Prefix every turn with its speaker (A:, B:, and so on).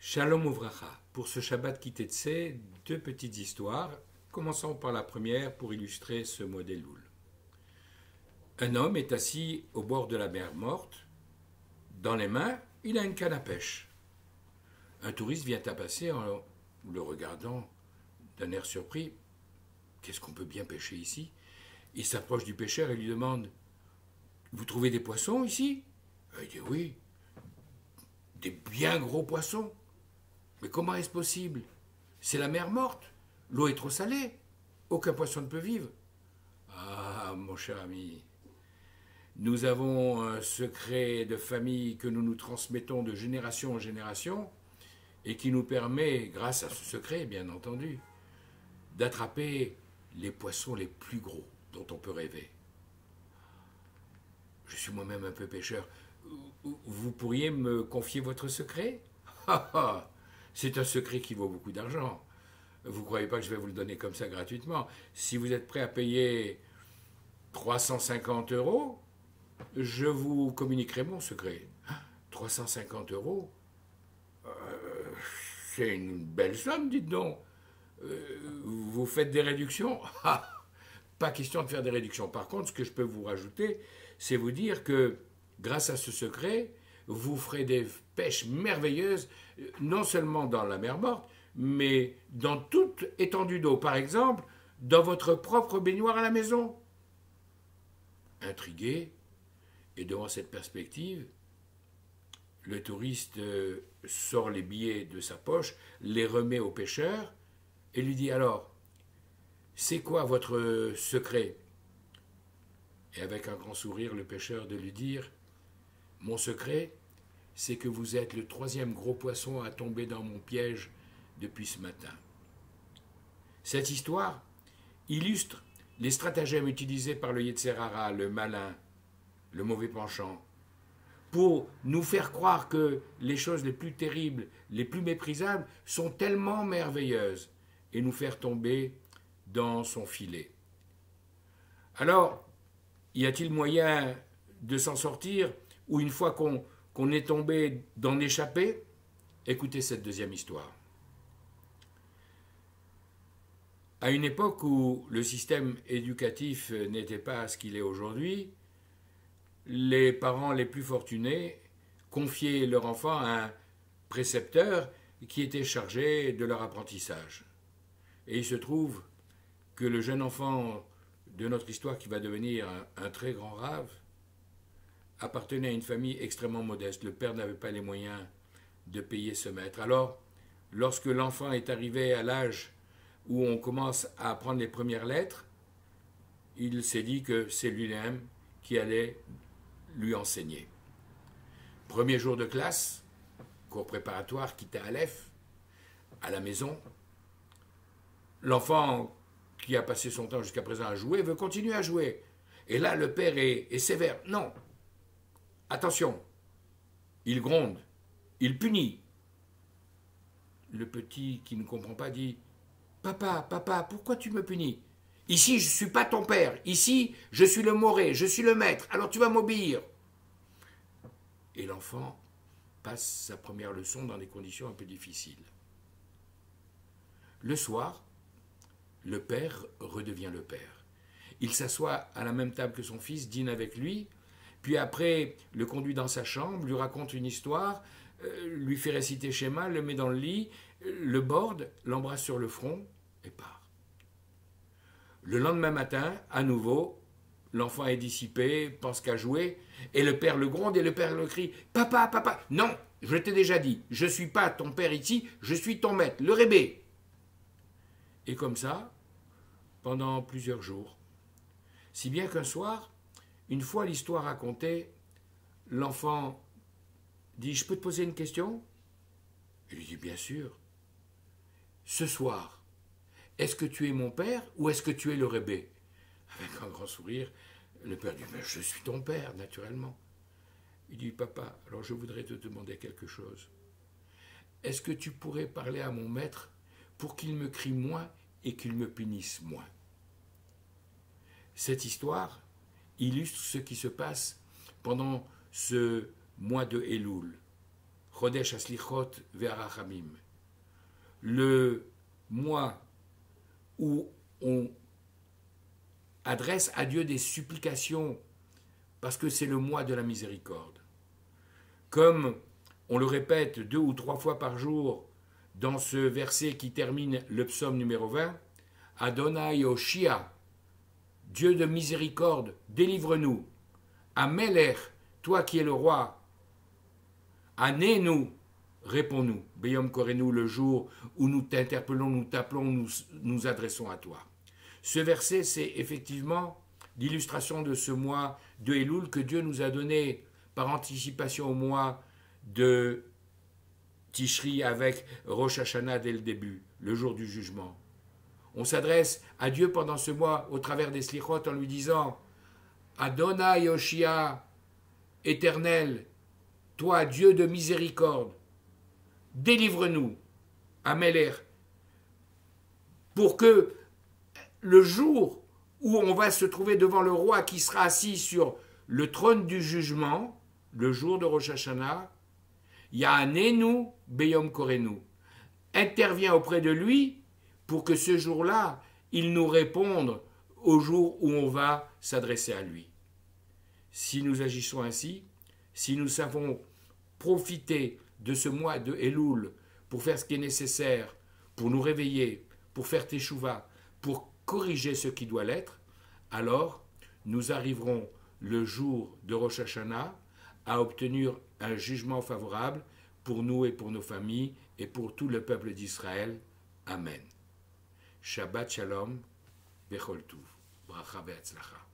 A: Shalom Uvracha. Pour ce Shabbat Kitetse, deux petites histoires. Commençons par la première pour illustrer ce mois d'Elul. Un homme est assis au bord de la mer morte. Dans les mains, il a une canne à pêche. Un touriste vient à passer en le regardant d'un air surpris. Qu'est-ce qu'on peut bien pêcher ici? Il s'approche du pêcheur et lui demande: vous trouvez des poissons ici? Il dit oui, des bien gros poissons. Mais comment est-ce possible? C'est la mer morte. L'eau est trop salée. Aucun poisson ne peut vivre. Ah, mon cher ami, nous avons un secret de famille que nous nous transmettons de génération en génération et qui nous permet, grâce à ce secret, bien entendu, d'attraper les poissons les plus gros dont on peut rêver. Je suis moi-même un peu pêcheur. Vous pourriez me confier votre secret? C'est un secret qui vaut beaucoup d'argent. Vous ne croyez pas que je vais vous le donner comme ça gratuitement? Si vous êtes prêt à payer 350 €, je vous communiquerai mon secret. 350 €, c'est une belle somme, dites donc. Vous faites des réductions? Pas question de faire des réductions. Par contre, ce que je peux vous rajouter, c'est vous dire que grâce à ce secret, vous ferez des pêches merveilleuses, non seulement dans la mer morte, mais dans toute étendue d'eau. Par exemple, dans votre propre baignoire à la maison. Intrigué, et devant cette perspective, le touriste sort les billets de sa poche, les remet au pêcheur, et lui dit: alors, c'est quoi votre secret? Et avec un grand sourire, le pêcheur de lui dire: mon secret, c'est que vous êtes le 3e gros poisson à tomber dans mon piège depuis ce matin. Cette histoire illustre les stratagèmes utilisés par le Yetzer Hara, le malin, le mauvais penchant, pour nous faire croire que les choses les plus terribles, les plus méprisables, sont tellement merveilleuses, et nous faire tomber dans son filet. Alors, y a-t-il moyen de s'en sortir, ou une fois qu'on est tombé, d'en échapper? Écoutez cette deuxième histoire. À une époque où le système éducatif n'était pas ce qu'il est aujourd'hui, les parents les plus fortunés confiaient leur enfant à un précepteur qui était chargé de leur apprentissage. Et il se trouve que le jeune enfant de notre histoire, qui va devenir un très grand rave, appartenait à une famille extrêmement modeste. Le père n'avait pas les moyens de payer ce maître. Alors, lorsque l'enfant est arrivé à l'âge où on commence à apprendre les premières lettres, il s'est dit que c'est lui-même qui allait lui enseigner. Premier jour de classe, cours préparatoire, quitte à Aleph, à la maison, l'enfant qui a passé son temps jusqu'à présent à jouer veut continuer à jouer. Et là, le père est sévère. Non, attention, il gronde, il punit. Le petit qui ne comprend pas dit: papa, papa, pourquoi tu me punis? Ici, je ne suis pas ton père. Ici, je suis le moré, je suis le maître. Alors tu vas m'obéir. Et l'enfant passe sa première leçon dans des conditions un peu difficiles. Le soir, le père redevient le père. Il s'assoit à la même table que son fils, dîne avec lui, puis après le conduit dans sa chambre, lui raconte une histoire, lui fait réciter schéma, le met dans le lit, le borde, l'embrasse sur le front et part. Le lendemain matin, à nouveau, l'enfant est dissipé, pense qu'à jouer, et le père le gronde et le père le crie: papa, papa, non, je t'ai déjà dit, je ne suis pas ton père ici, je suis ton maître, le rébé. Et comme ça, pendant plusieurs jours. Si bien qu'un soir, une fois l'histoire racontée, l'enfant dit: je peux te poser une question? Il lui dit: bien sûr. Ce soir, est-ce que tu es mon père ou est-ce que tu es le rébé? Avec un grand sourire, le père dit: mais je suis ton père, naturellement. Il dit: papa, alors je voudrais te demander quelque chose. Est-ce que tu pourrais parler à mon maître pour qu'il me crie moins et qu'il me punisse moins? Cette histoire illustre ce qui se passe pendant ce mois de Elul. Chodesh Aslichot Ve'arachamim. Le mois où on adresse à Dieu des supplications, parce que c'est le mois de la miséricorde. Comme on le répète 2 ou 3 fois par jour dans ce verset qui termine le psaume numéro 20, Adonai Oshia, Dieu de miséricorde, délivre-nous. Amelech, toi qui es le roi. Ané-nous, réponds-nous. Beyom Korenu, le jour où nous t'interpellons, nous t'appelons, nous adressons à toi. Ce verset, c'est effectivement l'illustration de ce mois de Elul que Dieu nous a donné par anticipation au mois de Tishri avec Rosh Hashanah dès le début, le jour du jugement. On s'adresse à Dieu pendant ce mois au travers des slichot en lui disant Adonai Oshia, éternel, toi Dieu de miséricorde, délivre-nous, Ameler, pour que le jour où on va se trouver devant le roi qui sera assis sur le trône du jugement, le jour de Rosh Hashanah, Ya'anenu Beyom Korenu, intervient auprès de lui pour que ce jour-là, il nous réponde au jour où on va s'adresser à lui. Si nous agissons ainsi, si nous savons profiter de ce mois de Elul pour faire ce qui est nécessaire, pour nous réveiller, pour faire teshuva, pour corriger ce qui doit l'être, alors nous arriverons le jour de Rosh Hashanah à obtenir un jugement favorable pour nous et pour nos familles et pour tout le peuple d'Israël. Amen. Shabbat Shalom, Bechol Tuv, Bracha Be'atzlacha.